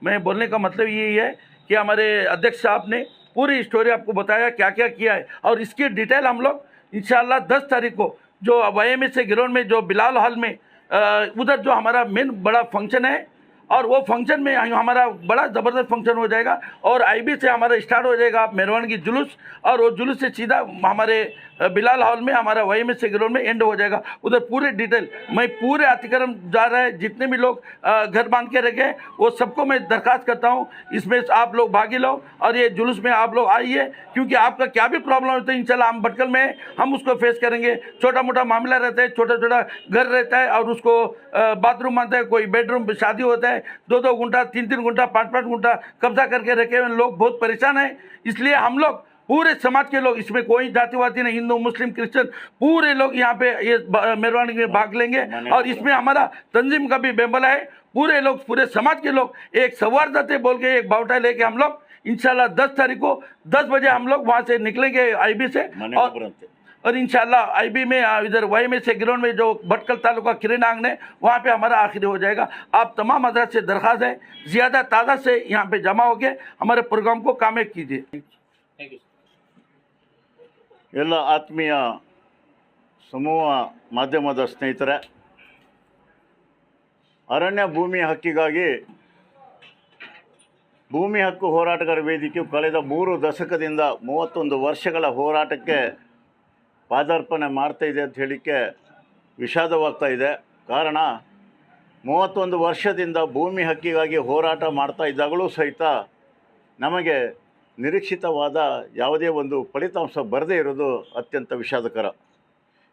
मैं बोलने का मतलब यही है कि हमारे अध्यक्ष साहब ने पूरी स्टोरी आपको बताया क्या क्या किया है, और इसकी डिटेल हम लोग इंशाल्लाह 10 तारीख को जो YMCA ग्राउंड में जो बिलाल हॉल में उधर जो हमारा मेन बड़ा फंक्शन है, और वो फंक्शन में हमारा बड़ा ज़बरदस्त फंक्शन हो जाएगा। और IB से हमारा स्टार्ट हो जाएगा मेहरबान की जुलूस, और वो जुलूस से सीधा हमारे बिलाल हॉल में हमारा YMCA ग्राउंड में एंड हो जाएगा। उधर पूरे डिटेल मैं पूरे अतिक्रम जा रहे हैं, जितने भी लोग घर बांध के रखे हैं वो सबको मैं दरख्वास्त करता हूँ इसमें आप लोग भागी लो, और ये जुलूस में आप लोग आइए, क्योंकि आपका क्या भी प्रॉब्लम होता है इंशाल्लाह हम भटकल में हम उसको फेस करेंगे। छोटा मोटा मामला रहता है, छोटा छोटा घर रहता है और उसको बाथरूम आता है, कोई बेडरूम शादी होता है, 2-2 घंटा 3-3 घंटा 5-5 घंटा कब्जा करके रखे हुए लोग बहुत परेशान हैं। इसलिए हम लोग पूरे समाज के लोग, इसमें कोई जातिवादी नहीं, हिंदू मुस्लिम क्रिश्चियन पूरे लोग यहाँ पे ये मेहरबानी में भाग लेंगे, और इसमें हमारा तंजीम का भी बेंबला है। पूरे लोग, पूरे समाज के लोग एक संवाददाता बोल के एक बावटा लेके हम लोग इंशाल्लाह 10 तारीख को 10 बजे हम लोग वहाँ से निकलेंगे IB से, और इंशाल्लाह IB में इधर YMCA ग्राउंड में जो भटकल तालुका किरण आंगन है वहाँ पे हमारा आखिरी हो जाएगा। आप तमाम हजरात से दरख्वास्त है ज़्यादा तादाद से यहाँ पे जमा होकर हमारे प्रोग्राम को कामयाब कीजिए। ಎಲ್ಲ ಆತ್ಮೀಯ ಸಮೂಹ ಮಾಧ್ಯಮದ ಸ್ನೇಹಿತರೆ, ಅರಣ್ಯ ಭೂಮಿ ಹಕ್ಕಿಗಾಗಿ ಭೂಮಿ ಹಕ್ಕು ಹೋರಾಟಗಾರ ವೇದಿಕೆಯು ಕಳೆದ 3 ದಶಕದಿಂದ 31 ವರ್ಷಗಳ ಹೋರಾಟಕ್ಕೆ ಪಾದಾರ್ಪಣೆ ಮಾಡ್ತಾ ಇದೆ ಅಂತ ಹೇಳಿಕ್ಕೆ ವಿಷಾದವಾಗ್ತಾ ಇದೆ. ಕಾರಣ 31 ವರ್ಷದಿಂದ ಭೂಮಿ ಹಕ್ಕಿಗಾಗಿ ಹೋರಾಟ ಮಾಡ್ತಾ ಇದ್ದಾಗಲೂ ಸಹಿತ ನಮಗೆ ನಿರೀಕ್ಷಿತವಾದ ಯಾವುದೇ ಒಂದು ಫಲಿತಾಂಶ ಬರದೇ ಇರೋದು ಅತ್ಯಂತ ವಿಷಾದಕರ.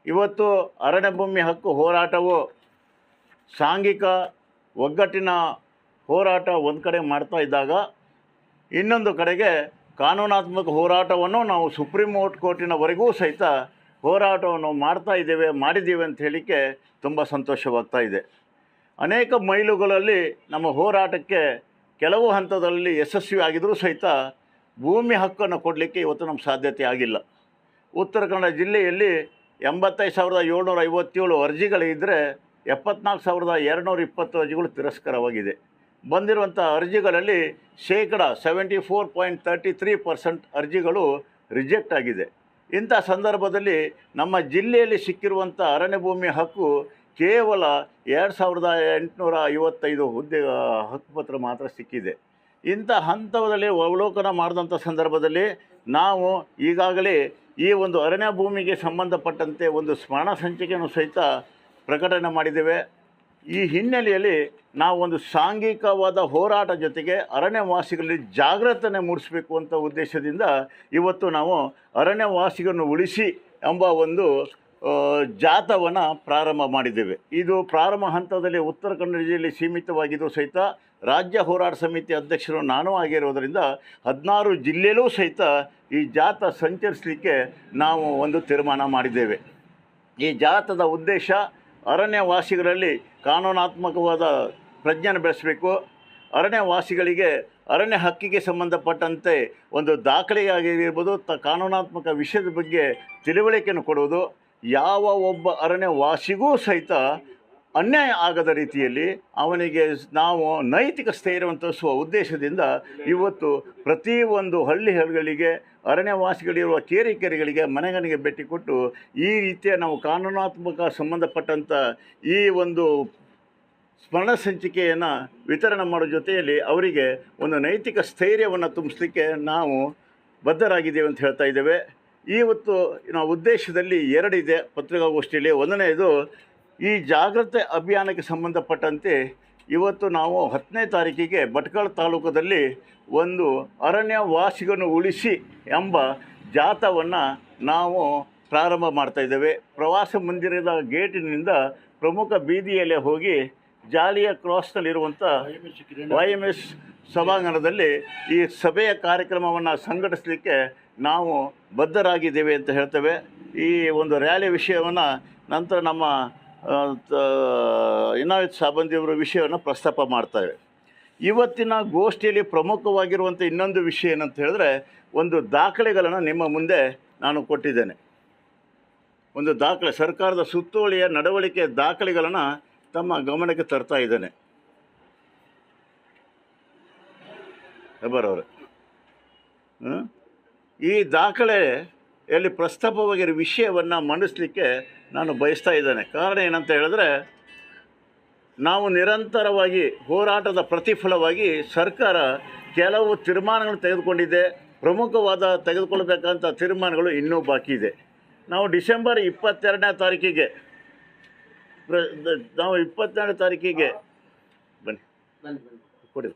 ಇವತ್ತು ಅರಣ್ಯ ಭೂಮಿ ಹಕ್ಕು ಹೋರಾಟವು ಸಾಂಘಿಕ ಒಗ್ಗಟ್ಟಿನ ಹೋರಾಟ ಒಂದು ಕಡೆ ಮಾಡ್ತಾ ಇದ್ದಾಗ, ಇನ್ನೊಂದು ಕಡೆಗೆ ಕಾನೂನಾತ್ಮಕ ಹೋರಾಟವನ್ನು ನಾವು ಸುಪ್ರೀಂ ಕೋರ್ಟಿನವರೆಗೂ ಸಹಿತ ಹೋರಾಟವನ್ನು ಮಾಡಿದ್ದೀವಿ ಅಂತ ಹೇಳಿಕ್ಕೆ ತುಂಬ ಸಂತೋಷವಾಗ್ತಾ ಇದೆ. ಅನೇಕ ಮೈಲುಗಳಲ್ಲಿ ನಮ್ಮ ಹೋರಾಟಕ್ಕೆ ಕೆಲವು ಹಂತದಲ್ಲಿ ಯಶಸ್ವಿ ಆಗಿದ್ದರೂ ಸಹಿತ ಭೂಮಿ ಹಕ್ಕನ್ನು ಕೊಡಲಿಕ್ಕೆ ಇವತ್ತು ನಮ್ಮ ಸಾಧ್ಯತೆ ಆಗಿಲ್ಲ. ಉತ್ತರ ಕನ್ನಡ ಜಿಲ್ಲೆಯಲ್ಲಿ 85,757 ಅರ್ಜಿಗಳಿದ್ದರೆ 74,220 ಅರ್ಜಿಗಳು ತಿರಸ್ಕಾರವಾಗಿದೆ. ಬಂದಿರುವಂಥ ಅರ್ಜಿಗಳಲ್ಲಿ 74.33% ಅರ್ಜಿಗಳು ರಿಜೆಕ್ಟ್ ಆಗಿದೆ. ಇಂಥ ಸಂದರ್ಭದಲ್ಲಿ ನಮ್ಮ ಜಿಲ್ಲೆಯಲ್ಲಿ ಸಿಕ್ಕಿರುವಂಥ ಅರಣ್ಯ ಭೂಮಿ ಹಕ್ಕು ಕೇವಲ 2,855 ಹುದ್ದೆ ಹಕ್ಕುಪತ್ರ ಮಾತ್ರ ಸಿಕ್ಕಿದೆ. ಇಂಥ ಹಂತದಲ್ಲಿ ಅವಲೋಕನ ಮಾಡಿದಂಥ ಸಂದರ್ಭದಲ್ಲಿ ನಾವು ಈಗಾಗಲೇ ಈ ಒಂದು ಅರಣ್ಯ ಭೂಮಿಗೆ ಸಂಬಂಧಪಟ್ಟಂತೆ ಒಂದು ಸ್ಮರಣ ಸಂಚಿಕೆಯನ್ನು ಸಹಿತ ಪ್ರಕಟಣೆ ಮಾಡಿದ್ದೇವೆ. ಈ ಹಿನ್ನೆಲೆಯಲ್ಲಿ ನಾವು ಒಂದು ಸಾಂಘಿಕವಾದ ಹೋರಾಟ ಜೊತೆಗೆ ಅರಣ್ಯವಾಸಿಗಳಲ್ಲಿ ಜಾಗೃತನೆ ಮೂಡಿಸಬೇಕು ಅಂತ ಉದ್ದೇಶದಿಂದ ಇವತ್ತು ನಾವು ಅರಣ್ಯವಾಸಿಗಳನ್ನು ಉಳಿಸಿ ಎಂಬ ಒಂದು ಜಾಥಾವನ್ನು ಪ್ರಾರಂಭ ಮಾಡಿದ್ದೇವೆ. ಇದು ಪ್ರಾರಂಭ ಹಂತದಲ್ಲಿ ಉತ್ತರ ಕನ್ನಡ ಜಿಲ್ಲೆಯಲ್ಲಿ ಸೀಮಿತವಾಗಿದ್ದು ಸಹಿತ ರಾಜ್ಯ ಹೋರಾಟ ಸಮಿತಿ ಅಧ್ಯಕ್ಷರು ನಾನು ಆಗಿರೋದರಿಂದ 16 ಜಿಲ್ಲೆಯಲ್ಲೂ ಸಹಿತ ಈ ಜಾಥಾ ಸಂಚರಿಸಲಿಕ್ಕೆ ನಾವು ಒಂದು ತೀರ್ಮಾನ ಮಾಡಿದ್ದೇವೆ. ಈ ಜಾಥಾದ ಉದ್ದೇಶ ಅರಣ್ಯವಾಸಿಗಳಲ್ಲಿ ಕಾನೂನಾತ್ಮಕವಾದ ಪ್ರಜ್ಞೆಯನ್ನು ಬೆಳೆಸಬೇಕು, ಅರಣ್ಯವಾಸಿಗಳಿಗೆ ಅರಣ್ಯ ಹಕ್ಕಿಗೆ ಸಂಬಂಧಪಟ್ಟಂತೆ ಒಂದು ದಾಖಲೆಯಾಗಿರ್ಬೋದು ಕಾನೂನಾತ್ಮಕ ವಿಷಯದ ಬಗ್ಗೆ ತಿಳುವಳಿಕೆಯನ್ನು ಕೊಡುವುದು, ಯಾವ ಒಬ್ಬ ಅರಣ್ಯವಾಸಿಗೂ ಸಹಿತ ಅನ್ಯಾಯ ಆಗದ ರೀತಿಯಲ್ಲಿ ಅವನಿಗೆ ನಾವು ನೈತಿಕ ಸ್ಥೈರ್ಯವನ್ನು ತೋರಿಸುವ ಉದ್ದೇಶದಿಂದ ಇವತ್ತು ಪ್ರತಿಯೊಂದು ಹಳ್ಳಿಗಳಿಗೆ ಅರಣ್ಯವಾಸಿಗಳಿರುವ ಕೆರೆಗಳಿಗೆ ಮನೆಗಳಿಗೆ ಭೇಟಿ ಕೊಟ್ಟು ಈ ರೀತಿಯ ನಾವು ಕಾನೂನಾತ್ಮಕ ಸಂಬಂಧಪಟ್ಟಂಥ ಈ ಒಂದು ಸ್ಮರಣ ಸಂಚಿಕೆಯನ್ನು ವಿತರಣೆ ಮಾಡೋ ಜೊತೆಯಲ್ಲಿ ಅವರಿಗೆ ಒಂದು ನೈತಿಕ ಸ್ಥೈರ್ಯವನ್ನು ತುಂಬಿಸಲಿಕ್ಕೆ ನಾವು ಬದ್ಧರಾಗಿದ್ದೇವೆ ಅಂತ ಹೇಳ್ತಾ ಇದ್ದೇವೆ. ಇವತ್ತು ನಾವು ಉದ್ದೇಶದಲ್ಲಿ 2 ಇದೆ ಪತ್ರಿಕಾಗೋಷ್ಠಿಯಲ್ಲಿ. ಒಂದನೇದು ಈ ಜಾಗೃತಿ ಅಭಿಯಾನಕ್ಕೆ ಸಂಬಂಧಪಟ್ಟಂತೆ ಇವತ್ತು ನಾವು 10ನೇ ತಾರೀಕಿಗೆ ಭಟ್ಕಳ ತಾಲೂಕದಲ್ಲಿ ಒಂದು ಅರಣ್ಯವಾಸಿಗಳನ್ನು ಉಳಿಸಿ ಎಂಬ ಜಾಥಾವನ್ನು ನಾವು ಪ್ರಾರಂಭ ಮಾಡ್ತಾಯಿದ್ದೇವೆ. ಪ್ರವಾಸ ಮಂದಿರದ ಗೇಟಿನಿಂದ ಪ್ರಮುಖ ಬೀದಿಯಲ್ಲೇ ಹೋಗಿ ಜಾಲಿಯ ಕ್ರಾಸ್ನಲ್ಲಿರುವಂಥ YMS ಸಭಾಂಗಣದಲ್ಲಿ ಈ ಸಭೆಯ ಕಾರ್ಯಕ್ರಮವನ್ನು ಸಂಘಟಿಸಲಿಕ್ಕೆ ನಾವು ಬದ್ಧರಾಗಿದ್ದೇವೆ ಅಂತ ಹೇಳ್ತೇವೆ. ಈ ಒಂದು ರ್ಯಾಲಿ ವಿಷಯವನ್ನು ನಂತರ ನಮ್ಮ ಇನಾಯತ್ ಸಾಬಂದಿಯವರ ವಿಷಯವನ್ನು ಪ್ರಸ್ತಾಪ ಮಾಡ್ತಾರೆ. ಇವತ್ತಿನ ಗೋಷ್ಠಿಯಲ್ಲಿ ಪ್ರಮುಖವಾಗಿರುವಂಥ ಇನ್ನೊಂದು ವಿಷಯ ಏನಂತ ಹೇಳಿದ್ರೆ, ಒಂದು ದಾಖಲೆಗಳನ್ನು ನಿಮ್ಮ ಮುಂದೆ ನಾನು ಕೊಟ್ಟಿದ್ದೇನೆ. ಒಂದು ದಾಖಲೆ, ಸರ್ಕಾರದ ಸುತ್ತೋಲೆಯ ನಡವಳಿಕೆ ದಾಖಲೆಗಳನ್ನು ತಮ್ಮ ಗಮನಕ್ಕೆ ತರ್ತಾ ಇದ್ದೇನೆ. ಹೆಬ್ಬಾರವ್ರೆ. ಈ ದಾಖಲೆಯಲ್ಲಿ ಪ್ರಸ್ತಾಪವಾಗಿರೋ ವಿಷಯವನ್ನು ಮಂಡಿಸಲಿಕ್ಕೆ ನಾನು ಬಯಸ್ತಾ ಇದ್ದೇನೆ. ಕಾರಣ ಏನಂತ ಹೇಳಿದ್ರೆ, ನಾವು ನಿರಂತರವಾಗಿ ಹೋರಾಟದ ಪ್ರತಿಫಲವಾಗಿ ಸರ್ಕಾರ ಕೆಲವು ತೀರ್ಮಾನಗಳನ್ನು ತೆಗೆದುಕೊಂಡಿದೆ. ಪ್ರಮುಖವಾದ ತೆಗೆದುಕೊಳ್ಬೇಕಂತ ತೀರ್ಮಾನಗಳು ಇನ್ನೂ ಬಾಕಿ ಇದೆ. ನಾವು ಡಿಸೆಂಬರ್ 22ನೇ ತಾರೀಕಿಗೆ ಬನ್ನಿ ಕೊಡಿ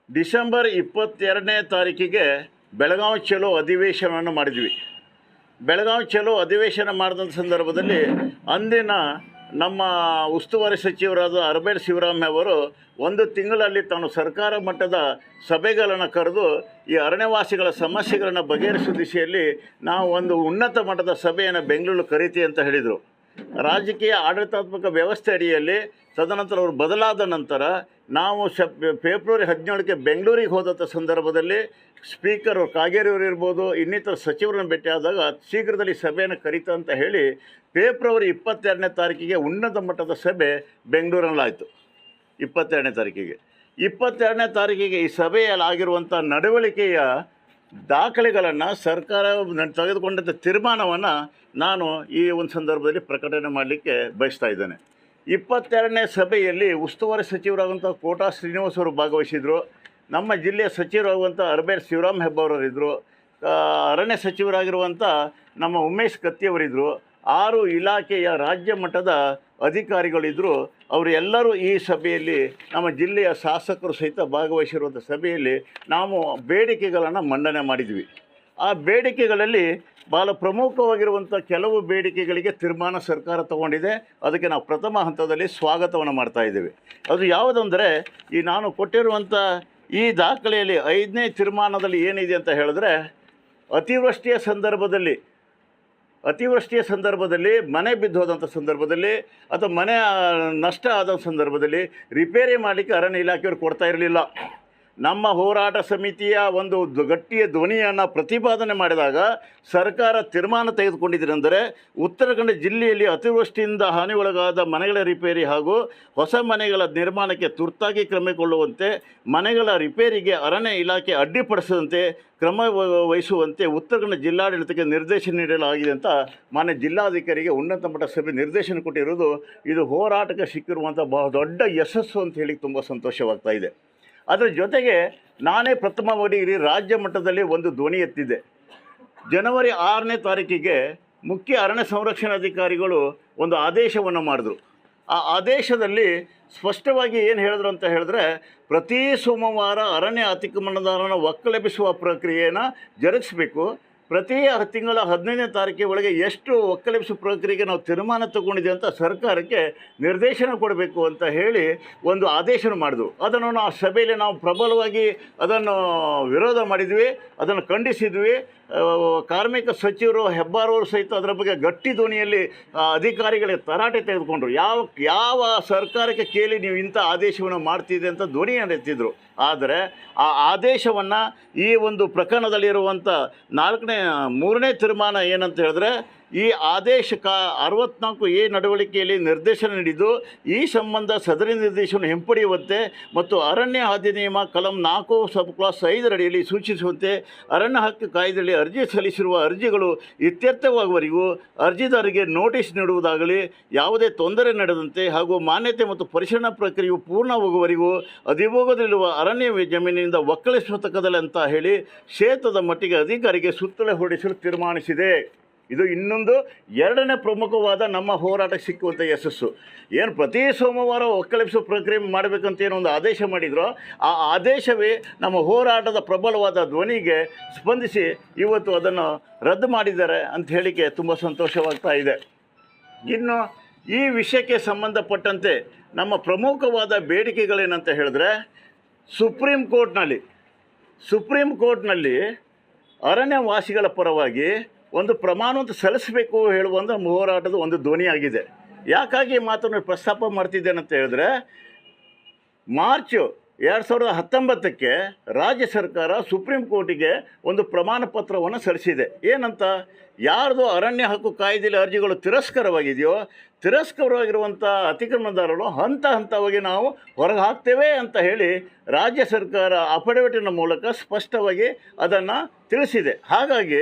ಡಿಸೆಂಬರ್ 22ನೇ ತಾರೀಕಿಗೆ ಬೆಳಗಾವಿ ಚಲೋ ಅಧಿವೇಶನವನ್ನು ಮಾಡಿದ್ವಿ. ಬೆಳಗಾವಿ ಚಲೋ ಅಧಿವೇಶನ ಮಾಡಿದಂಥ ಸಂದರ್ಭದಲ್ಲಿ ಅಂದಿನ ನಮ್ಮ ಉಸ್ತುವಾರಿ ಸಚಿವರಾದ ಅರಬೇಲ್ ಶಿವರಾಮ್ ಅವರು ಒಂದು ತಿಂಗಳಲ್ಲಿ ತಾನು ಸರ್ಕಾರ ಮಟ್ಟದ ಸಭೆಗಳನ್ನು ಕರೆದು ಈ ಅರಣ್ಯವಾಸಿಗಳ ಸಮಸ್ಯೆಗಳನ್ನು ಬಗೆಹರಿಸುವ ದಿಶೆಯಲ್ಲಿ ನಾವು ಒಂದು ಉನ್ನತ ಮಟ್ಟದ ಸಭೆಯನ್ನು ಬೆಂಗಳೂರು ಕರೀತಿ ಅಂತ ಹೇಳಿದರು. ರಾಜಕೀಯ ಆಡಳಿತಾತ್ಮಕ ವ್ಯವಸ್ಥೆ ಅಡಿಯಲ್ಲಿ ತದನಂತರ ಅವರು ಬದಲಾದ ನಂತರ ನಾವು ಫೆಬ್ರವರಿ 17ಕ್ಕೆ ಬೆಂಗಳೂರಿಗೆ ಹೋದಂಥ ಸಂದರ್ಭದಲ್ಲಿ ಸ್ಪೀಕರ್ ಕಾಗೇರಿಯವರು ಇರ್ಬೋದು, ಇನ್ನಿತರ ಸಚಿವರನ್ನು ಭೇಟಿಯಾದಾಗ ಶೀಘ್ರದಲ್ಲಿ ಸಭೆಯನ್ನು ಕರೀತಾ ಅಂತ ಹೇಳಿ ಫೆಬ್ರವರಿ 22ನೇ ತಾರೀಕಿಗೆ ಉನ್ನತ ಮಟ್ಟದ ಸಭೆ ಬೆಂಗಳೂರಲ್ಲಾಯಿತು. 22ನೇ ತಾರೀಕಿಗೆ ಈ ಸಭೆಯಲ್ಲಿ ಆಗಿರುವಂಥ ನಡವಳಿಕೆಯ ದಾಖಲೆಗಳನ್ನು ಸರ್ಕಾರ ತೆಗೆದುಕೊಂಡಂಥ ತೀರ್ಮಾನವನ್ನು ನಾನು ಈ ಒಂದು ಸಂದರ್ಭದಲ್ಲಿ ಪ್ರಕಟಣೆ ಮಾಡಲಿಕ್ಕೆ ಬಯಸ್ತಾ ಇದ್ದೇನೆ. 22ನೇ ಸಭೆಯಲ್ಲಿ ಉಸ್ತುವಾರಿ ಸಚಿವರಾಗುವಂಥ ಕೋಟಾ ಶ್ರೀನಿವಾಸ್ ಅವರು ಭಾಗವಹಿಸಿದರು. ನಮ್ಮ ಜಿಲ್ಲೆಯ ಸಚಿವರಾಗುವಂಥ ಅರಬೇಲ್ ಶಿವರಾಮ್ ಹೆಬ್ಬಾರವರಿದ್ದರು. ಅರಣ್ಯ ಸಚಿವರಾಗಿರುವಂಥ ನಮ್ಮ ಉಮೇಶ್ ಕತ್ತಿಯವರಿದ್ದರು. 6 ಇಲಾಖೆಯ ರಾಜ್ಯ ಮಟ್ಟದ ಅಧಿಕಾರಿಗಳಿದ್ದರು. ಅವರು ಎಲ್ಲರೂ ಈ ಸಭೆಯಲ್ಲಿ ನಮ್ಮ ಜಿಲ್ಲೆಯ ಶಾಸಕರು ಸಹಿತ ಭಾಗವಹಿಸಿರುವಂಥ ಸಭೆಯಲ್ಲಿ ನಾವು ಬೇಡಿಕೆಗಳನ್ನು ಮಂಡನೆ ಮಾಡಿದ್ವಿ. ಆ ಬೇಡಿಕೆಗಳಲ್ಲಿ ಭಾಳ ಪ್ರಮುಖವಾಗಿರುವಂಥ ಕೆಲವು ಬೇಡಿಕೆಗಳಿಗೆ ತೀರ್ಮಾನ ಸರ್ಕಾರ ತಗೊಂಡಿದೆ. ಅದಕ್ಕೆ ನಾವು ಪ್ರಥಮ ಹಂತದಲ್ಲಿ ಸ್ವಾಗತವನ್ನು ಮಾಡ್ತಾ ಇದ್ದೇವೆ. ಅದು ಯಾವುದಂದರೆ, ಈ ನಾನು ಕೊಟ್ಟಿರುವಂಥ ಈ ದಾಖಲೆಯಲ್ಲಿ 5ನೇ ತೀರ್ಮಾನದಲ್ಲಿ ಏನಿದೆ ಅಂತ ಹೇಳಿದ್ರೆ, ಅತಿವೃಷ್ಟಿಯ ಸಂದರ್ಭದಲ್ಲಿ ಮನೆ ಬಿದ್ದು ಹೋದಂಥ ಸಂದರ್ಭದಲ್ಲಿ ಅಥವಾ ಮನೆ ನಷ್ಟ ಆದ ಸಂದರ್ಭದಲ್ಲಿ ರಿಪೇರಿ ಮಾಡಲಿಕ್ಕೆ ಅರಣ್ಯ ಇಲಾಖೆಯವರು ಕೊಡ್ತಾ ಇರಲಿಲ್ಲ. ನಮ್ಮ ಹೋರಾಟ ಸಮಿತಿಯ ಒಂದು ಗಟ್ಟಿಯ ಧ್ವನಿಯನ್ನು ಪ್ರತಿಪಾದನೆ ಮಾಡಿದಾಗ ಸರ್ಕಾರ ತೀರ್ಮಾನ ತೆಗೆದುಕೊಂಡಿದ್ದರೆಂದರೆ, ಉತ್ತರ ಕನ್ನಡ ಜಿಲ್ಲೆಯಲ್ಲಿ ಅತಿವೃಷ್ಟಿಯಿಂದ ಹಾನಿಗೊಳಗಾದ ಮನೆಗಳ ರಿಪೇರಿ ಹಾಗೂ ಹೊಸ ಮನೆಗಳ ನಿರ್ಮಾಣಕ್ಕೆ ತುರ್ತಾಗಿ ಕ್ರಮಗೊಳ್ಳುವಂತೆ, ಮನೆಗಳ ರಿಪೇರಿಗೆ ಅರಣ್ಯ ಇಲಾಖೆ ಅಡ್ಡಿಪಡಿಸದಂತೆ ಕ್ರಮ ವಹಿಸುವಂತೆ ಉತ್ತರ ಕನ್ನಡ ಜಿಲ್ಲಾಡಳಿತಕ್ಕೆ ನಿರ್ದೇಶನ ನೀಡಲಾಗಿದೆ ಅಂತ ಮಾನ್ಯ ಜಿಲ್ಲಾಧಿಕಾರಿಗೆ ಉನ್ನತ ಮಟ್ಟ ಸಭೆ ನಿರ್ದೇಶನ ಕೊಟ್ಟಿರೋದು, ಇದು ಹೋರಾಟಕ್ಕೆ ಸಿಕ್ಕಿರುವಂಥ ಬಹಳ ದೊಡ್ಡ ಯಶಸ್ಸು ಅಂತ ಹೇಳಿ ತುಂಬ ಸಂತೋಷವಾಗ್ತಾ ಇದೆ. ಅದರ ಜೊತೆಗೆ ನಾನೇ ಪ್ರಥಮವಾಗಿ ಇಡೀ ರಾಜ್ಯ ಮಟ್ಟದಲ್ಲಿ ಒಂದು ಧ್ವನಿ ಎತ್ತಿದ್ದೆ. ಜನವರಿ 6ನೇ ತಾರೀಕಿಗೆ ಮುಖ್ಯ ಅರಣ್ಯ ಸಂರಕ್ಷಣಾಧಿಕಾರಿಗಳು ಒಂದು ಆದೇಶವನ್ನು ಮಾಡಿದ್ರು. ಆ ಆದೇಶದಲ್ಲಿ ಸ್ಪಷ್ಟವಾಗಿ ಏನು ಹೇಳಿದ್ರು ಅಂತ ಹೇಳಿದ್ರೆ, ಪ್ರತಿ ಸೋಮವಾರ ಅರಣ್ಯ ಅತಿಕ್ರಮಣದಾರನ ಒಕ್ಕಲೆಬ್ಬಿಸುವ ಪ್ರಕ್ರಿಯೆಯನ್ನು ಜರುಗಿಸಬೇಕು. ಪ್ರತಿ ತಿಂಗಳ 15ನೇ ತಾರೀಕಿನ ಒಳಗೆ ಎಷ್ಟು ಒಕ್ಕಲೆಬ್ಬಿಸುವ ಪ್ರಕ್ರಿಯೆಗೆ ನಾವು ತೀರ್ಮಾನ ತಗೊಂಡಿದೆ ಅಂತ ಸರ್ಕಾರಕ್ಕೆ ನಿರ್ದೇಶನ ಕೊಡಬೇಕು ಅಂತ ಹೇಳಿ ಒಂದು ಆದೇಶನ ಮಾಡಿದ್ವು. ಅದನ್ನು ನಾವು ಸಭೆಯಲ್ಲಿ ನಾವು ಪ್ರಬಲವಾಗಿ ಅದನ್ನು ವಿರೋಧ ಮಾಡಿದ್ವಿ, ಅದನ್ನು ಖಂಡಿಸಿದ್ವಿ. ಕಾರ್ಮಿಕ ಸಚಿವರು ಹೆಬ್ಬಾರವರು ಸಹಿತ ಅದರ ಬಗ್ಗೆ ಗಟ್ಟಿ ಧ್ವನಿಯಲ್ಲಿ ಅಧಿಕಾರಿಗಳಿಗೆ ತರಾಟೆ ತೆಗೆದುಕೊಂಡ್ರು. ಯಾವ ಸರ್ಕಾರಕ್ಕೆ ಕೇಳಿ ನೀವು ಇಂಥ ಆದೇಶವನ್ನು ಮಾಡ್ತಿದೆ ಅಂತ ಧ್ವನಿಯನ್ನು ಎತ್ತಿದ್ರು. ಆದರೆ ಆ ಆದೇಶವನ್ನು ಈ ಒಂದು ಪ್ರಕರಣದಲ್ಲಿರುವಂಥ 3ನೇ ತೀರ್ಮಾನ ಏನಂತ ಹೇಳಿದ್ರೆ, ಈ ಆದೇಶ 64A ನಡವಳಿಕೆಯಲ್ಲಿ ನಿರ್ದೇಶನ ನೀಡಿದ್ದು, ಈ ಸಂಬಂಧ ಸದರಿ ನಿರ್ದೇಶನ ಹಿಂಪಡೆಯುವಂತೆ ಮತ್ತು ಅರಣ್ಯ ಅಧಿನಿಯಮ ಕಲಂ 4 ಸಬ್ ಕ್ಲಾಸ್ 5 ಅಡಿಯಲ್ಲಿ ಸೂಚಿಸುವಂತೆ ಅರಣ್ಯ ಹಕ್ಕು ಕಾಯ್ದೆಯಲ್ಲಿ ಅರ್ಜಿ ಸಲ್ಲಿಸಿರುವ ಅರ್ಜಿಗಳು ಇತ್ಯರ್ಥವಾಗುವವರೆಗೂ ಅರ್ಜಿದಾರರಿಗೆ ನೋಟಿಸ್ ನೀಡುವುದಾಗಲಿ, ಯಾವುದೇ ತೊಂದರೆ ನಡೆದಂತೆ ಹಾಗೂ ಮಾನ್ಯತೆ ಮತ್ತು ಪರಿಶೀಲನಾ ಪ್ರಕ್ರಿಯೆಯು ಪೂರ್ಣವಾಗುವವರೆಗೂ ಅಧಿಭೋಗದಲ್ಲಿರುವ ಅರಣ್ಯ ಜಮೀನಿನಿಂದ ಒಕ್ಕಲಿಸುವತಕ್ಕದಲ್ಲ ಅಂತ ಹೇಳಿ ಕ್ಷೇತ್ರದ ಮಟ್ಟಿಗೆ ಅಧಿಕಾರಿಗೆ ಸುತ್ತೋಲೆ ಹೊರಡಿಸಲು ತೀರ್ಮಾನಿಸಿದೆ. ಇದು ಇನ್ನೊಂದು 2ನೇ ಪ್ರಮುಖವಾದ ನಮ್ಮ ಹೋರಾಟಕ್ಕೆ ಸಿಕ್ಕುವಂಥ ಯಶಸ್ಸು. ಏನು ಪ್ರತಿ ಸೋಮವಾರ ಒಕ್ಕಲೆಬ್ಬಿಸುವ ಪ್ರಕ್ರಿಯೆ ಮಾಡಬೇಕಂತ ಏನೋ ಒಂದು ಆದೇಶ ಮಾಡಿದ್ರು, ಆ ಆದೇಶವೇ ನಮ್ಮ ಹೋರಾಟದ ಪ್ರಬಲವಾದ ಧ್ವನಿಗೆ ಸ್ಪಂದಿಸಿ ಇವತ್ತು ಅದನ್ನು ರದ್ದು ಮಾಡಿದ್ದಾರೆ ಅಂತ ಹೇಳಿಕೆ ತುಂಬ ಸಂತೋಷವಾಗ್ತಾ ಇದೆ. ಇನ್ನು ಈ ವಿಷಯಕ್ಕೆ ಸಂಬಂಧಪಟ್ಟಂತೆ ನಮ್ಮ ಪ್ರಮುಖವಾದ ಬೇಡಿಕೆಗಳೇನಂತ ಹೇಳಿದ್ರೆ, ಸುಪ್ರೀಂ ಕೋರ್ಟ್ನಲ್ಲಿ ಅರಣ್ಯವಾಸಿಗಳ ಪರವಾಗಿ ಒಂದು ಪ್ರಮಾಣವನ್ನು ಸಲ್ಲಿಸಬೇಕು ಹೇಳುವ ಹೋರಾಟದ ಒಂದು ಧ್ವನಿಯಾಗಿದೆ. ಯಾಕಾಗಿ ಈ ಮಾತನ್ನು ಪ್ರಸ್ತಾಪ ಮಾಡ್ತಿದ್ದೇನೆ ಅಂತ ಹೇಳಿದ್ರೆ, ಮಾರ್ಚ್ 2019ಕ್ಕೆ ರಾಜ್ಯ ಸರ್ಕಾರ ಸುಪ್ರೀಂ ಕೋರ್ಟಿಗೆ ಒಂದು ಪ್ರಮಾಣ ಪತ್ರವನ್ನು ಸಲ್ಲಿಸಿದೆ. ಏನಂತ, ಯಾರ್ದು ಅರಣ್ಯ ಹಕ್ಕು ಕಾಯ್ದೆಯಲ್ಲಿ ಅರ್ಜಿಗಳು ತಿರಸ್ಕರವಾಗಿದೆಯೋ ತಿರಸ್ಕರವಾಗಿರುವಂಥ ಅತಿಕ್ರಮಣದಾರರು ಹಂತ ಹಂತವಾಗಿ ನಾವು ಹೊರಗೆ ಹಾಕ್ತೇವೆ ಅಂತ ಹೇಳಿ ರಾಜ್ಯ ಸರ್ಕಾರ ಅಫಿಡವಿಟಿನ ಮೂಲಕ ಸ್ಪಷ್ಟವಾಗಿ ಅದನ್ನು ತಿಳಿಸಿದೆ. ಹಾಗಾಗಿ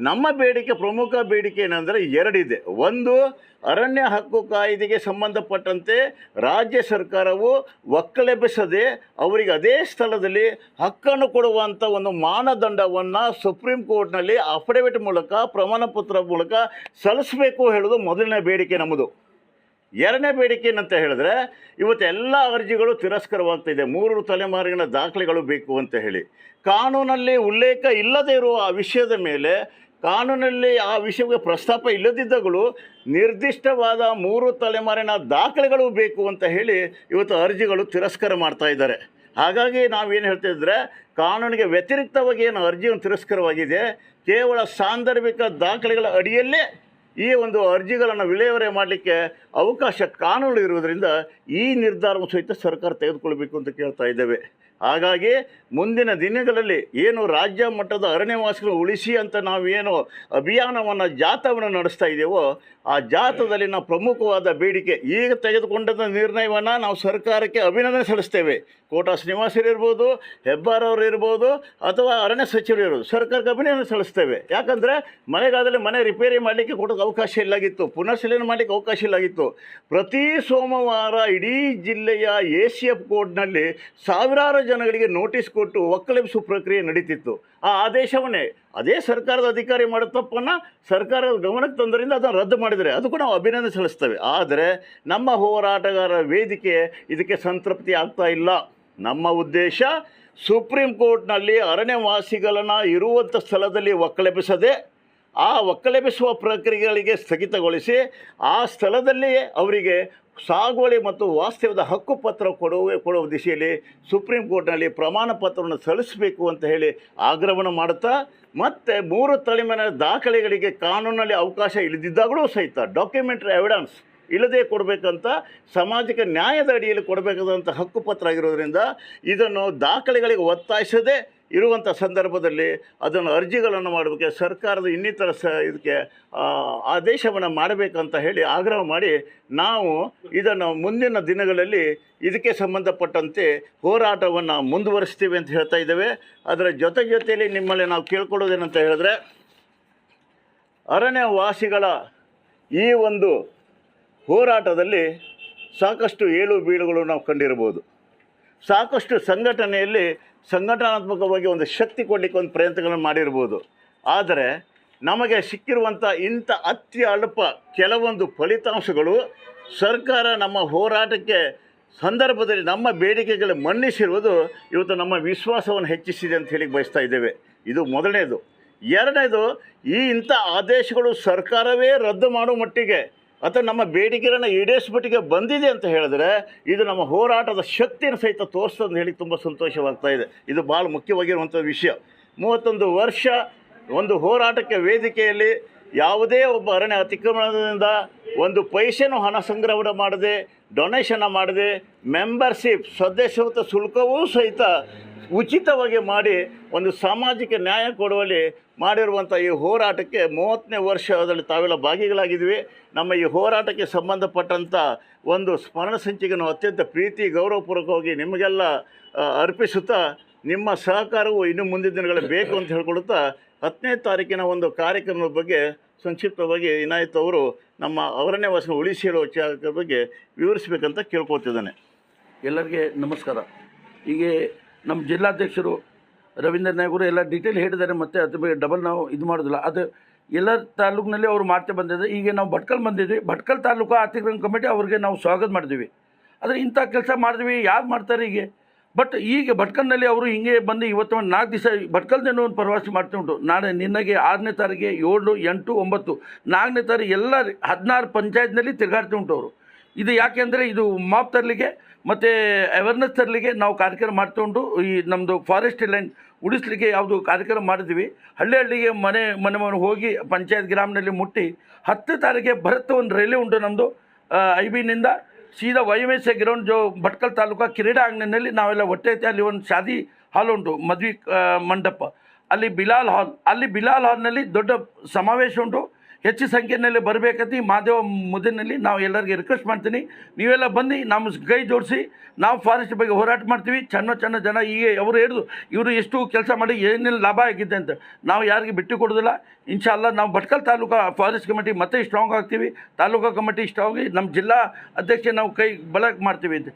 ನಮ್ಮ ಬೇಡಿಕೆ, ಪ್ರಮುಖ ಬೇಡಿಕೆ ಏನಂದರೆ ಎರಡಿದೆ. ಒಂದು, ಅರಣ್ಯ ಹಕ್ಕು ಕಾಯ್ದೆಗೆ ಸಂಬಂಧಪಟ್ಟಂತೆ ರಾಜ್ಯ ಸರ್ಕಾರವು ಒಕ್ಕಲೆಬ್ಬಿಸದೆ ಅವರಿಗೆ ಅದೇ ಸ್ಥಳದಲ್ಲಿ ಹಕ್ಕನ್ನು ಕೊಡುವಂಥ ಒಂದು ಮಾನದಂಡವನ್ನು ಸುಪ್ರೀಂ ಕೋರ್ಟ್ನಲ್ಲಿ ಅಫಿಡವಿಟ್ ಮೂಲಕ, ಪ್ರಮಾಣ ಪತ್ರ ಮೂಲಕ ಸಲ್ಲಿಸಬೇಕು ಹೇಳೋದು ಮೊದಲನೇ ಬೇಡಿಕೆ ನಮ್ಮದು. ಎರಡನೇ ಬೇಡಿಕೆ ಏನಂತ ಹೇಳಿದ್ರೆ, ಇವತ್ತು ಎಲ್ಲ ಅರ್ಜಿಗಳು ತಿರಸ್ಕರವಾಗ್ತಿದೆ. 3 ತಲೆಮಾರಿನ ದಾಖಲೆಗಳು ಬೇಕು ಅಂತ ಹೇಳಿ ಕಾನೂನಲ್ಲಿ ಉಲ್ಲೇಖ ಇಲ್ಲದೇ ಇರುವ ಆ ವಿಷಯದ ಮೇಲೆ, ಕಾನೂನಲ್ಲಿ ಆ ವಿಷಯಕ್ಕೆ ಪ್ರಸ್ತಾಪ ಇಲ್ಲದಿದ್ದಾಗಲೂ ನಿರ್ದಿಷ್ಟವಾದ 3 ತಲೆಮಾರಿನ ದಾಖಲೆಗಳು ಬೇಕು ಅಂತ ಹೇಳಿ ಇವತ್ತು ಅರ್ಜಿಗಳು ತಿರಸ್ಕಾರ ಮಾಡ್ತಾ ಇದ್ದಾರೆ. ಹಾಗಾಗಿ ನಾವೇನು ಹೇಳ್ತಿದ್ರೆ, ಕಾನೂನಿಗೆ ವ್ಯತಿರಿಕ್ತವಾಗಿ ಏನು ಅರ್ಜಿಯನ್ನು ತಿರಸ್ಕರವಾಗಿದೆ, ಕೇವಲ ಸಾಂದರ್ಭಿಕ ದಾಖಲೆಗಳ ಅಡಿಯಲ್ಲೇ ಈ ಒಂದು ಅರ್ಜಿಗಳನ್ನು ವಿಲೇವಾರಿ ಮಾಡಲಿಕ್ಕೆ ಅವಕಾಶ ಕಾನೂನು ಇರುವುದರಿಂದ ಈ ನಿರ್ಧಾರವನ್ನು ಸಹಿತ ಸರ್ಕಾರ ತೆಗೆದುಕೊಳ್ಬೇಕು ಅಂತ ಕೇಳ್ತಾ ಇದ್ದೇವೆ. ಹಾಗಾಗಿ ಮುಂದಿನ ದಿನಗಳಲ್ಲಿ ಏನು ರಾಜ್ಯ ಮಟ್ಟದ ಅರಣ್ಯವಾಸಿಗಳನ್ನು ಉಳಿಸಿ ಅಂತ ನಾವೇನು ಅಭಿಯಾನವನ್ನು, ಜಾಥಾವನ್ನು ನಡೆಸ್ತಾ ಇದ್ದೇವೋ, ಆ ಜಾಥಾದಲ್ಲಿ ನಾವು ಪ್ರಮುಖವಾದ ಬೇಡಿಕೆ, ಈಗ ತೆಗೆದುಕೊಂಡಂಥ ನಿರ್ಣಯವನ್ನು ನಾವು ಸರ್ಕಾರಕ್ಕೆ ಅಭಿನಂದನೆ ಸಲ್ಲಿಸ್ತೇವೆ. ಕೋಟಾ ಶ್ರೀನಿವಾಸರು ಇರ್ಬೋದು, ಹೆಬ್ಬಾರವರು ಇರ್ಬೋದು, ಅಥವಾ ಅರಣ್ಯ ಸಚಿವರು ಇರ್ಬೋದು, ಸರ್ಕಾರಕ್ಕೆ ಅಭಿನಂದನೆ ಸಲ್ಲಿಸ್ತೇವೆ. ಯಾಕಂದರೆ ಮಳೆಗಾಲದಲ್ಲಿ ಮನೆ ರಿಪೇರಿ ಮಾಡಲಿಕ್ಕೆ ಕೊಡೋಕ್ಕೆ ಅವಕಾಶ ಇಲ್ಲಾಗಿತ್ತು, ಪುನರ್ಚಲನೆ ಮಾಡಲಿಕ್ಕೆ ಅವಕಾಶ ಇಲ್ಲಾಗಿತ್ತು. ಪ್ರತಿ ಸೋಮವಾರ ಇಡೀ ಜಿಲ್ಲೆಯ ACF ಕೋರ್ಟ್ನಲ್ಲಿ ಸಾವಿರಾರು ಜನಗಳಿಗೆ ನೋಟಿಸ್ ಕೊಟ್ಟು ಒಕ್ಕಲೆಬ್ಬಿಸುವ ಪ್ರಕ್ರಿಯೆ ನಡೀತಿತ್ತು. ಆ ಆದೇಶವನ್ನೇ ಅದೇ ಸರ್ಕಾರದ ಅಧಿಕಾರಿ ಮಾಡೋ ತಪ್ಪನ್ನು ಸರ್ಕಾರದ ಗಮನಕ್ಕೆ ತಂದರಿಂದ ಅದನ್ನು ರದ್ದು ಮಾಡಿದರೆ ಅದಕ್ಕೂ ನಾವು ಅಭಿನಂದನೆ ಸಲ್ಲಿಸ್ತೇವೆ. ಆದರೆ ನಮ್ಮ ಹೋರಾಟಗಾರರ ವೇದಿಕೆ ಇದಕ್ಕೆ ಸಂತೃಪ್ತಿ ಆಗ್ತಾ ಇಲ್ಲ. ನಮ್ಮ ಉದ್ದೇಶ ಸುಪ್ರೀಂ ಕೋರ್ಟ್ನಲ್ಲಿ ಅರಣ್ಯವಾಸಿಗಳನ್ನು ಇರುವಂಥ ಸ್ಥಳದಲ್ಲಿ ಒಕ್ಕಲೆಬ್ಬಿಸದೆ ಆ ಒಕ್ಕಲೆಬ್ಬಿಸುವ ಪ್ರಕ್ರಿಯೆಗಳಿಗೆ ಸ್ಥಗಿತಗೊಳಿಸಿ ಆ ಸ್ಥಳದಲ್ಲಿ ಅವರಿಗೆ ಸಾಗುವಳಿ ಮತ್ತು ವಾಸ್ತವ್ಯದ ಹಕ್ಕುಪತ್ರ ಕೊಡುವ ದಿಶೆಯಲ್ಲಿ ಸುಪ್ರೀಂ ಕೋರ್ಟ್ನಲ್ಲಿ ಪ್ರಮಾಣ ಪತ್ರವನ್ನು ಸಲ್ಲಿಸಬೇಕು ಅಂತ ಹೇಳಿ ಆಗ್ರಹವನ್ನು ಮಾಡುತ್ತಾ, ಮತ್ತು 3 ತಲೆಮಾರಿನ ದಾಖಲೆಗಳಿಗೆ ಕಾನೂನಲ್ಲಿ ಅವಕಾಶ ಇಲ್ಲದಿದ್ದಾಗಲೂ ಸಹಿತ ಡಾಕ್ಯುಮೆಂಟ್ರಿ ಎವಿಡೆನ್ಸ್ ಇಲ್ಲದೆ ಕೊಡಬೇಕಂತ, ಸಮಾಜಕ್ಕೆ ನ್ಯಾಯದ ಅಡಿಯಲ್ಲಿ ಕೊಡಬೇಕಾದಂಥ ಹಕ್ಕುಪತ್ರ ಆಗಿರೋದ್ರಿಂದ ಇದನ್ನು ದಾಖಲೆಗಳಿಗೆ ಒತ್ತಾಯಿಸದೆ ಇರುವಂಥ ಸಂದರ್ಭದಲ್ಲಿ ಅದನ್ನು ಅರ್ಜಿಗಳನ್ನು ಮಾಡಬೇಕು, ಸರ್ಕಾರದ ಇನ್ನಿತರ ಇದಕ್ಕೆ ಆದೇಶವನ್ನು ಮಾಡಬೇಕಂತ ಹೇಳಿ ಆಗ್ರಹ ಮಾಡಿ ನಾವು ಇದನ್ನು ಮುಂದಿನ ದಿನಗಳಲ್ಲಿ ಇದಕ್ಕೆ ಸಂಬಂಧಪಟ್ಟಂತೆ ಹೋರಾಟವನ್ನು ಮುಂದುವರಿಸ್ತೀವಿ ಅಂತ ಹೇಳ್ತಾ ಇದ್ದೇವೆ. ಅದರ ಜೊತೆಯಲ್ಲಿ ನಿಮ್ಮಲ್ಲಿ ನಾವು ಕೇಳ್ಕೊಳ್ಳೋದೇನಂತ ಹೇಳಿದ್ರೆ, ಅರಣ್ಯವಾಸಿಗಳ ಈ ಒಂದು ಹೋರಾಟದಲ್ಲಿ ಸಾಕಷ್ಟು ಏಳು ಬೀಳುಗಳು ನಾವು ಕಂಡಿರ್ಬೋದು. ಸಾಕಷ್ಟು ಸಂಘಟನಾತ್ಮಕವಾಗಿ ಒಂದು ಶಕ್ತಿ ಕೊಡಲಿಕ್ಕೆ ಒಂದು ಪ್ರಯತ್ನಗಳನ್ನು ಮಾಡಿರ್ಬೋದು. ಆದರೆ ನಮಗೆ ಸಿಕ್ಕಿರುವಂಥ ಇಂಥ ಅತ್ಯಲ್ಪ ಕೆಲವೊಂದು ಫಲಿತಾಂಶಗಳು ಸರ್ಕಾರ ನಮ್ಮ ಹೋರಾಟಕ್ಕೆ ಸಂದರ್ಭದಲ್ಲಿ ನಮ್ಮ ಬೇಡಿಕೆಗಳು ಮನ್ನಿಸಿರುವುದು ಇವತ್ತು ನಮ್ಮ ವಿಶ್ವಾಸವನ್ನು ಹೆಚ್ಚಿಸಿದೆ ಅಂತ ಹೇಳಿ ಬಯಸ್ತಾ ಇದ್ದೇವೆ. ಇದು ಮೊದಲನೇದು. ಎರಡನೇದು, ಇಂಥ ಆದೇಶಗಳು ಸರ್ಕಾರವೇ ರದ್ದು ಮಾಡುವ ಮಟ್ಟಿಗೆ ಅಥವಾ ನಮ್ಮ ಬೇಡಿಕೆಗಳನ್ನು ಈಡೇರಿಸ್ಬಿಟ್ಟಿಗೆ ಬಂದಿದೆ ಅಂತ ಹೇಳಿದ್ರೆ ಇದು ನಮ್ಮ ಹೋರಾಟದ ಶಕ್ತಿಯನ್ನು ಸಹಿತ ತೋರಿಸ್ತದೆ ಹೇಳಿ ತುಂಬ ಸಂತೋಷವಾಗ್ತಾ ಇದೆ. ಇದು ಭಾಳ ಮುಖ್ಯವಾಗಿರುವಂಥ ವಿಷಯ. 31 ವರ್ಷ ಒಂದು ಹೋರಾಟಕ್ಕೆ ವೇದಿಕೆಯಲ್ಲಿ ಯಾವುದೇ ಒಬ್ಬ ಅರಣ್ಯ ಅತಿಕ್ರಮಣದಿಂದ ಒಂದು ಪೈಸೆನೂ ಹಣ ಸಂಗ್ರಹಣೆ ಮಾಡದೆ, ಡೊನೇಷನ್ನ ಮಾಡದೆ, ಮೆಂಬರ್ಶಿಪ್ ಸದಸ್ಯತ್ವ ಶುಲ್ಕವೂ ಸಹಿತ ಉಚಿತವಾಗಿ ಮಾಡಿ ಒಂದು ಸಾಮಾಜಿಕ ನ್ಯಾಯ ಕೊಡುವಲ್ಲಿ ಮಾಡಿರುವಂಥ ಈ ಹೋರಾಟಕ್ಕೆ 30ನೇ ವರ್ಷದಲ್ಲಿ ತಾವೆಲ್ಲ ಭಾಗಿಗಳಾಗಿದ್ವಿ. ನಮ್ಮ ಈ ಹೋರಾಟಕ್ಕೆ ಸಂಬಂಧಪಟ್ಟಂಥ ಒಂದು ಸ್ಮರಣ ಸಂಚಿಕೆಯನ್ನು ಅತ್ಯಂತ ಪ್ರೀತಿ ಗೌರವಪೂರ್ವಕವಾಗಿ ನಿಮಗೆಲ್ಲ ಅರ್ಪಿಸುತ್ತಾ, ನಿಮ್ಮ ಸಹಕಾರವು ಇನ್ನು ಮುಂದಿನ ದಿನಗಳಲ್ಲಿ ಬೇಕು ಅಂತ ಹೇಳ್ಕೊಡುತ್ತಾ 10ನೇ ತಾರೀಕಿನ ಒಂದು ಕಾರ್ಯಕ್ರಮದ ಬಗ್ಗೆ ಸಂಕ್ಷಿಪ್ತವಾಗಿ ಇನಾಯತ್ ಅವರು ನಮ್ಮ ಅರಣ್ಯವಾಸಿನ ಉಳಿಸಿ ಹೇಳುವ ವಿಚಾರದ ಬಗ್ಗೆ ವಿವರಿಸಬೇಕಂತ ಕೇಳ್ಕೊತಿದ್ದಾನೆ. ಎಲ್ಲರಿಗೆ ನಮಸ್ಕಾರ. ಹೀಗೆ ನಮ್ಮ ಜಿಲ್ಲಾಧ್ಯಕ್ಷರು ರವೀಂದ್ರ ನಾಯಕರು ಎಲ್ಲ ಡೀಟೇಲ್ ಹೇಳಿದ್ದಾರೆ, ಮತ್ತು ಅದ್ರ ಬಗ್ಗೆ ಡಬಲ್ ನಾವು ಇದು ಮಾಡೋದಿಲ್ಲ. ಅದು ಎಲ್ಲ ತಾಲೂಕಿನಲ್ಲಿ ಅವರು ಮಾಡ್ತಾ ಬಂದಿದ್ದಾರೆ. ಈಗ ನಾವು ಭಟ್ಕಲ್ ಬಂದಿದ್ವಿ. ಭಟ್ಕಲ್ ತಾಲೂಕು ಅತಿಕ್ರಮಣ ಕಮಿಟಿ ಅವ್ರಿಗೆ ನಾವು ಸ್ವಾಗತ ಮಾಡಿದ್ವಿ. ಆದರೆ ಇಂಥ ಕೆಲಸ ಮಾಡಿದ್ವಿ, ಯಾರು ಮಾಡ್ತಾರೆ ಹೀಗೆ? ಬಟ್ ಈಗ ಭಟ್ಕಲ್ನಲ್ಲಿ ಅವರು ಹಿಂಗೆ ಬಂದು ಇವತ್ತು 4 ದಿವಸ ಭಟ್ಕಲ್ದೇನೋ ಒಂದು ಪ್ರವಾಸ ಮಾಡ್ತಾ ಉಂಟು. ನಾಳೆ ನಿನ್ನಗೆ 6ನೇ ತಾರೀಕಿಗೆ 7, 8, 9, 4ನೇ ತಾರೀಕು ಎಲ್ಲ 16 ಪಂಚಾಯತ್ನಲ್ಲಿ ತಿರುಗಾಡ್ತಾ ಉಂಟು ಅವರು. ಇದು ಯಾಕೆಂದರೆ ಇದು ಮಾಪ್ ತರಲಿಕ್ಕೆ ಮತ್ತು ಅವೇರ್ನೆಸ್ ತರಲಿಕ್ಕೆ ನಾವು ಕಾರ್ಯಕ್ರಮ ಮಾಡ್ತಾ ಉಂಟು. ಈ ನಮ್ಮದು ಫಾರೆಸ್ಟ್ ಲೈನ್ ಉಳಿಸ್ಲಿಕ್ಕೆ ಯಾವುದು ಕಾರ್ಯಕ್ರಮ ಮಾಡಿದ್ವಿ. ಹಳ್ಳಿಗೆ ಮನೆ ಹೋಗಿ ಪಂಚಾಯತ್ ಗ್ರಾಮದಲ್ಲಿ ಮುಟ್ಟಿ 10 ತಾರೀಕಿಗೆ ಬರುತ್ತೆ ಒಂದು ರ್ಯಾಲಿ ಉಂಟು ನಮ್ಮದು. IBನಿಂದ ಸೀದಾ YMSA ಗ್ರೌಂಡ್ ಭಟ್ಕಲ್ ತಾಲೂಕು ಕ್ರೀಡಾ ಅಂಗಡಿನಲ್ಲಿ ನಾವೆಲ್ಲ ಒಟ್ಟೈತೆ. ಅಲ್ಲಿ ಒಂದು ಶಾದಿ ಹಾಲ್ ಉಂಟು, ಮದ್ವೆ ಮಂಟಪ. ಅಲ್ಲಿ ಬಿಲಾಲ್ ಹಾಲ್ನಲ್ಲಿ ದೊಡ್ಡ ಸಮಾವೇಶ ಉಂಟು. ಹೆಚ್ಚು ಸಂಖ್ಯೆಯಲ್ಲಿ ಬರಬೇಕಂತ ಈ ಮಾದೇವ ಮುದ್ದಿನಲ್ಲಿ ನಾವು ಎಲ್ಲರಿಗೆ ರಿಕ್ವೆಸ್ಟ್ ಮಾಡ್ತೀನಿ. ನೀವೆಲ್ಲ ಬನ್ನಿ, ನಮ್ಮ ಕೈ ಜೋಡಿಸಿ ನಾವು ಫಾರೆಸ್ಟ್ ಬಗ್ಗೆ ಹೋರಾಟ ಮಾಡ್ತೀವಿ. ಚೆನ್ನ ಜನ ಈಗ ಅವರು ಹೇಳಿದ್ರು ಇವರು ಎಷ್ಟು ಕೆಲಸ ಮಾಡಿ ಏನೆಲ್ಲ ಲಾಭ ಆಗಿದೆ ಅಂತ. ನಾವು ಯಾರಿಗೆ ಬಿಟ್ಟು ಕೊಡೋದಿಲ್ಲ. ಇನ್ಶಾಲ್ಲ ನಾವು ಭಟ್ಕಲ್ ತಾಲೂಕಾ ಫಾರೆಸ್ಟ್ ಕಮಿಟಿ ಮತ್ತೆ ಸ್ಟ್ರಾಂಗ್ ಆಗ್ತೀವಿ. ತಾಲೂಕಾ ಕಮಿಟಿ ಸ್ಟ್ರಾಂಗ್, ನಮ್ಮ ಜಿಲ್ಲಾ ಅಧ್ಯಕ್ಷ ನಾವು ಕೈ ಬಲ ಮಾಡ್ತೀವಿ ಅಂತ